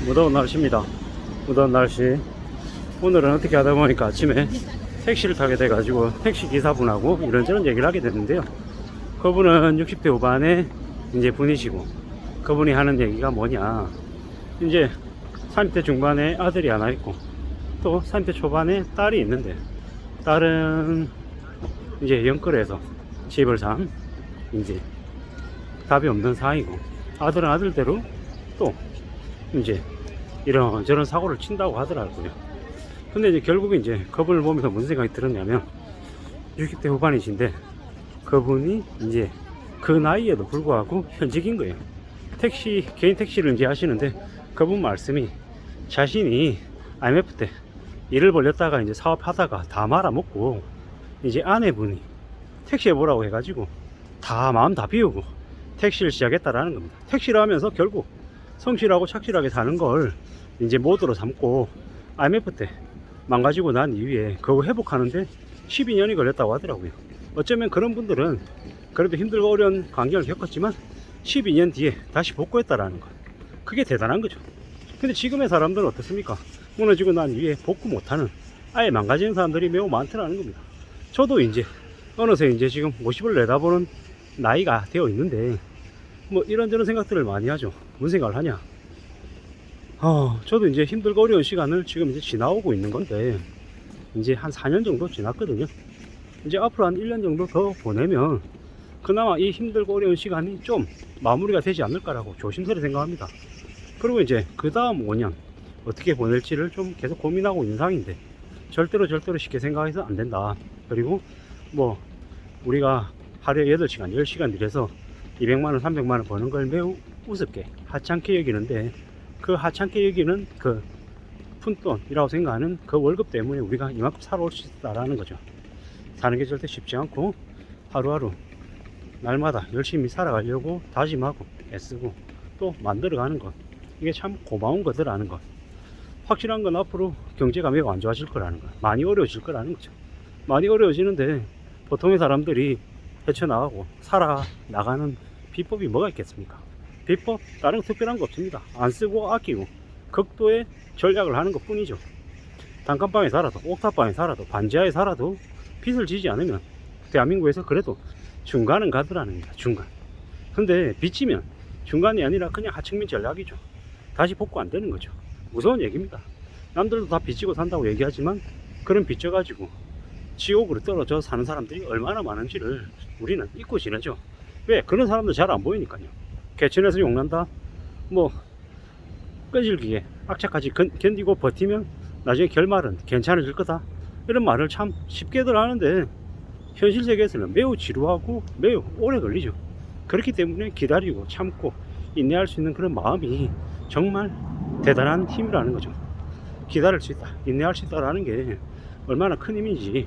무더운 날씨입니다. 무더운 날씨. 오늘은 어떻게 하다 보니까 아침에 택시를 타게 돼가지고 택시 기사분하고 이런저런 얘기를 하게 됐는데요. 그분은 60대 후반의 이제 분이시고, 그분이 하는 얘기가 뭐냐, 이제 30대 중반에 아들이 하나 있고 또 30대 초반에 딸이 있는데, 딸은 이제 영끌에서 집을 산 이제 답이 없는 상황이고, 아들은 아들대로 또 이제 이런저런 사고를 친다고 하더라고요. 근데 이제 결국 이제 그분을 보면서 무슨 생각이 들었냐면, 60대 후반이신데 그분이 이제 그 나이에도 불구하고 현직인 거예요. 개인 택시를 이제 하시는데, 그분 말씀이 자신이 IMF 때 일을 벌렸다가 이제 사업하다가 다 말아먹고, 이제 아내분이 택시 해보라고 해가지고 다 마음 다 비우고 택시를 시작했다라는 겁니다. 택시를 하면서 결국 성실하고 착실하게 사는 걸 이제 모드로 삼고, IMF 때 망가지고 난 이후에 그거 회복하는데 12년이 걸렸다고 하더라고요. 어쩌면 그런 분들은 그래도 힘들고 어려운 환경을 겪었지만 12년 뒤에 다시 복구했다라는 것, 그게 대단한 거죠. 근데 지금의 사람들은 어떻습니까? 무너지고 난 이후에 복구 못하는, 아예 망가지는 사람들이 매우 많더라는 겁니다. 저도 이제 어느새 이제 지금 50을 내다보는 나이가 되어 있는데, 뭐 이런저런 생각들을 많이 하죠. 무슨 생각을 하냐, 저도 이제 힘들고 어려운 시간을 지금 이제 지나오고 있는 건데, 이제 한 4년 정도 지났거든요. 이제 앞으로 한 1년 정도 더 보내면 그나마 이 힘들고 어려운 시간이 좀 마무리가 되지 않을까라고 조심스레 생각합니다. 그리고 이제 그 다음 5년 어떻게 보낼지를 좀 계속 고민하고 있는 상황인데, 절대로 쉽게 생각해서 안 된다. 그리고 뭐 우리가 하루에 8시간 10시간 일해서 200만원 300만원 버는 걸 매우 우습게 하찮게 여기는데, 그 하찮게 여기는 그 푼돈이라고 생각하는 그 월급 때문에 우리가 이만큼 살아올 수 있다라는 거죠. 사는 게 절대 쉽지 않고, 하루하루 날마다 열심히 살아가려고 다짐하고 애쓰고 또 만들어가는 것, 이게 참 고마운 거더라는 것. 확실한 건 앞으로 경제가 매우 안 좋아질 거라는 것, 많이 어려워질 거라는 거죠. 많이 어려워지는데 보통의 사람들이 헤쳐나가고 살아나가는 비법이 뭐가 있겠습니까? 비법? 다른 거 특별한 거 없습니다. 안 쓰고 아끼고 극도의 전략을 하는 것 뿐이죠. 단칸방에 살아도, 옥탑방에 살아도, 반지하에 살아도 빚을 지지 않으면 대한민국에서 그래도 중간은 가더라는 겁니다. 중간. 근데 빚지면 중간이 아니라 그냥 하층민 전략이죠. 다시 복구 안 되는 거죠. 무서운 얘기입니다. 남들도 다 빚지고 산다고 얘기하지만, 그런 빚져가지고 지옥으로 떨어져 사는 사람들이 얼마나 많은지를 우리는 잊고 지내죠. 왜? 그런 사람들 잘 안 보이니까요. 개천에서 용난다, 뭐 끄질기게 악착같이 견디고 버티면 나중에 결말은 괜찮아질 거다, 이런 말을 참 쉽게들 하는데, 현실 세계에서는 매우 지루하고 매우 오래 걸리죠. 그렇기 때문에 기다리고 참고 인내할 수 있는 그런 마음이 정말 대단한 힘이라는 거죠. 기다릴 수 있다, 인내할 수 있다라는 게 얼마나 큰 힘인지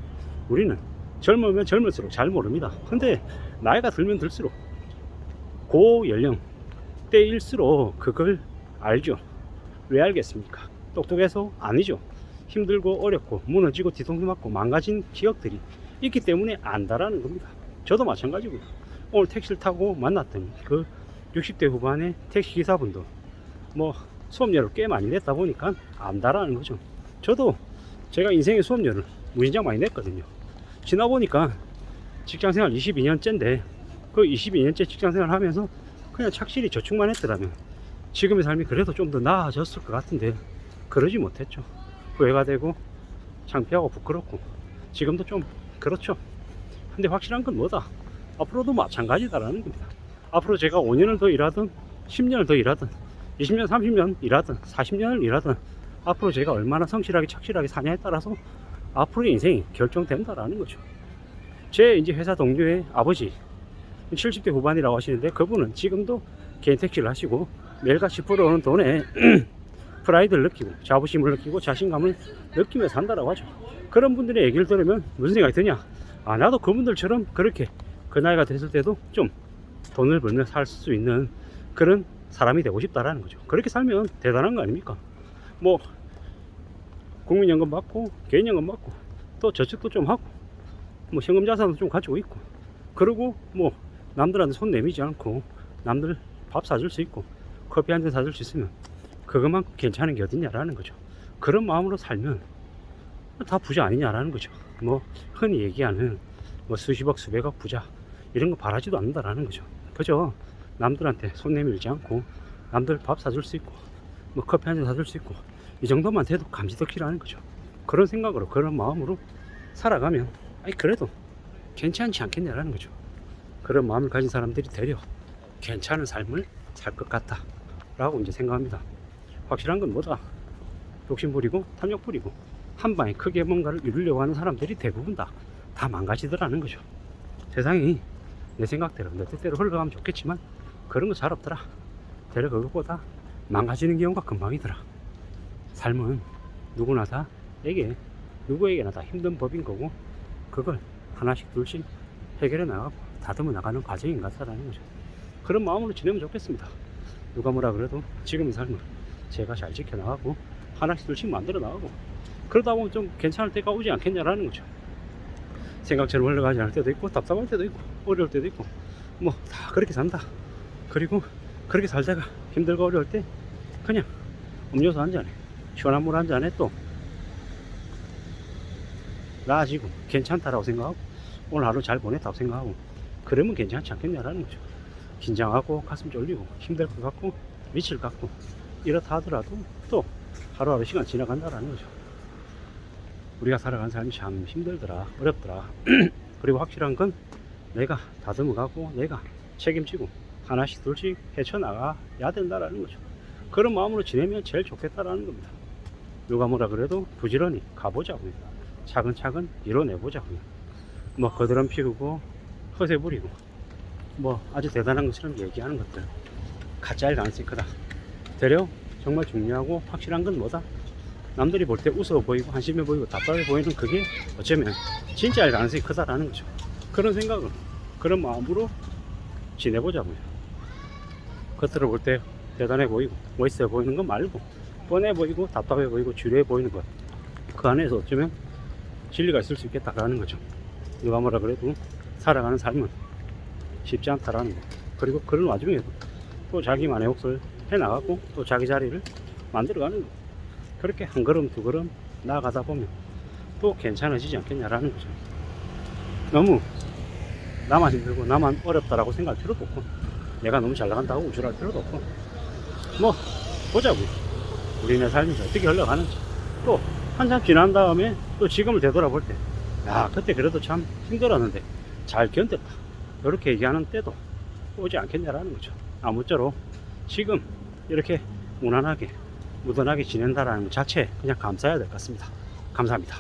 우리는 젊으면 젊을수록 잘 모릅니다. 근데 나이가 들면 들수록, 고연령 때일수록 그걸 알죠. 왜 알겠습니까? 똑똑해서? 아니죠. 힘들고 어렵고 무너지고 뒤통수 맞고 망가진 기억들이 있기 때문에 안다라는 겁니다. 저도 마찬가지고요. 오늘 택시를 타고 만났더니 그 60대 후반의 택시기사분도 뭐 수업료를 꽤 많이 냈다 보니까 안다라는 거죠. 저도 제가 인생의 수업료를 무진장 많이 냈거든요. 지나보니까 직장생활 22년째인데, 그 22년째 직장생활 하면서 그냥 착실히 저축만 했더라면 지금의 삶이 그래도 좀 더 나아졌을 것 같은데, 그러지 못했죠. 후회가 되고 창피하고 부끄럽고 지금도 좀 그렇죠. 근데 확실한 건 뭐다? 앞으로도 마찬가지다라는 겁니다. 앞으로 제가 5년을 더 일하든 10년을 더 일하든 20년 30년 일하든 40년을 일하든, 앞으로 제가 얼마나 성실하게 착실하게 사냐에 따라서 앞으로의 인생이 결정된다라는 거죠. 제 이제 회사 동료의 아버지 70대 후반이라고 하시는데, 그분은 지금도 개인 택시를 하시고 매일같이 불어오는 돈에 프라이드를 느끼고 자부심을 느끼고 자신감을 느끼며 산다라고 하죠. 그런 분들의 얘기를 들으면 무슨 생각이 드냐, 나도 그분들처럼 그렇게 그 나이가 됐을 때도 좀 돈을 벌며 살 수 있는 그런 사람이 되고 싶다라는 거죠. 그렇게 살면 대단한 거 아닙니까? 뭐 국민연금 받고 개인연금 받고 또 저축도 좀 하고 뭐 현금 자산도 좀 가지고 있고, 그리고 뭐 남들한테 손 내미지 않고 남들 밥 사줄 수 있고 커피 한 잔 사줄 수 있으면 그것만큼 괜찮은 게 어딨냐라는 거죠. 그런 마음으로 살면 다 부자 아니냐라는 거죠. 뭐 흔히 얘기하는 뭐 수십억 수백억 부자 이런 거 바라지도 않는다라는 거죠. 그죠? 남들한테 손 내밀지 않고 남들 밥 사줄 수 있고 뭐 커피 한 잔 사줄 수 있고 이 정도만 돼도 감지덕지라는 거죠. 그런 생각으로 그런 마음으로 살아가면 아니 그래도 괜찮지 않겠냐라는 거죠. 그런 마음을 가진 사람들이 되려 괜찮은 삶을 살 것 같다 라고 이제 생각합니다. 확실한 건 뭐다? 욕심 부리고 탐욕 부리고 한 방에 크게 뭔가를 이루려고 하는 사람들이 대부분 다 망가지더라는 거죠. 세상이 내 생각대로 내 뜻대로 흘러가면 좋겠지만 그런 거 잘 없더라. 대려 그것보다 망가지는 경우가 금방이더라. 삶은 누구나 다 누구에게나 다 힘든 법인 거고 그걸 하나씩 둘씩 해결해 나가고 다듬어 나가는 과정인 것 같다는 거죠. 그런 마음으로 지내면 좋겠습니다. 누가 뭐라 그래도 지금의 삶을 제가 잘 지켜나가고 하나씩 둘씩 만들어 나가고 그러다 보면 좀 괜찮을 때가 오지 않겠냐라는 거죠. 생각처럼 흘러가지 않을 때도 있고 답답할 때도 있고 어려울 때도 있고 뭐 다 그렇게 산다. 그리고 그렇게 살다가 힘들고 어려울 때 그냥 음료수 한 잔에 시원한 물 한 잔에 또 나아지고 괜찮다라고 생각하고 오늘 하루 잘 보냈다고 생각하고 그러면 괜찮지 않겠냐라는 거죠. 긴장하고 가슴 졸리고 힘들 것 같고 미칠 것 같고 이렇다 하더라도 또 하루하루 시간 지나간다라는 거죠. 우리가 살아가는 삶이 참 힘들더라 어렵더라 그리고 확실한 건 내가 다듬어가고 내가 책임지고 하나씩 둘씩 헤쳐나가야 된다라는 거죠. 그런 마음으로 지내면 제일 좋겠다라는 겁니다. 누가 뭐라 그래도 부지런히 가보자고요. 차근차근 이뤄내보자고요. 뭐 거드름 피우고 허세 부리고 뭐 아주 대단한 것처럼 얘기하는 것들 가짜일 가능성이 크다. 되려 정말 중요하고 확실한 건 뭐다? 남들이 볼 때 웃어 보이고 한심해 보이고 답답해 보이는 그게 어쩌면 진짜일 가능성이 크다라는 거죠. 그런 생각을 그런 마음으로 지내보자고요. 겉으로 볼 때 대단해 보이고 멋있어 보이는 것 말고 뻔해 보이고 답답해 보이고 지루해 보이는 것 그 안에서 어쩌면 진리가 있을 수 있겠다라는 거죠. 누가 뭐라 그래도 살아가는 삶은 쉽지 않다라는 거. 그리고 그런 와중에도 또 자기만의 몫을 해나가고 또 자기 자리를 만들어가는 거. 그렇게 한 걸음 두 걸음 나아가다 보면 또 괜찮아지지 않겠냐라는 거죠. 너무 나만 힘들고 나만 어렵다라고 생각할 필요도 없고 내가 너무 잘 나간다고 우쭐할 필요도 없고 뭐 보자고요. 우리네 삶이 어떻게 흘러가는지 또 한참 지난 다음에 또 지금을 되돌아볼 때 야 그때 그래도 참 힘들었는데 잘 견뎠다 이렇게 얘기하는 때도 오지 않겠냐라는 거죠. 아무쪼록 지금 이렇게 무난하게 무던하게 지낸다라는 것 자체에 그냥 감사해야 될 것 같습니다. 감사합니다.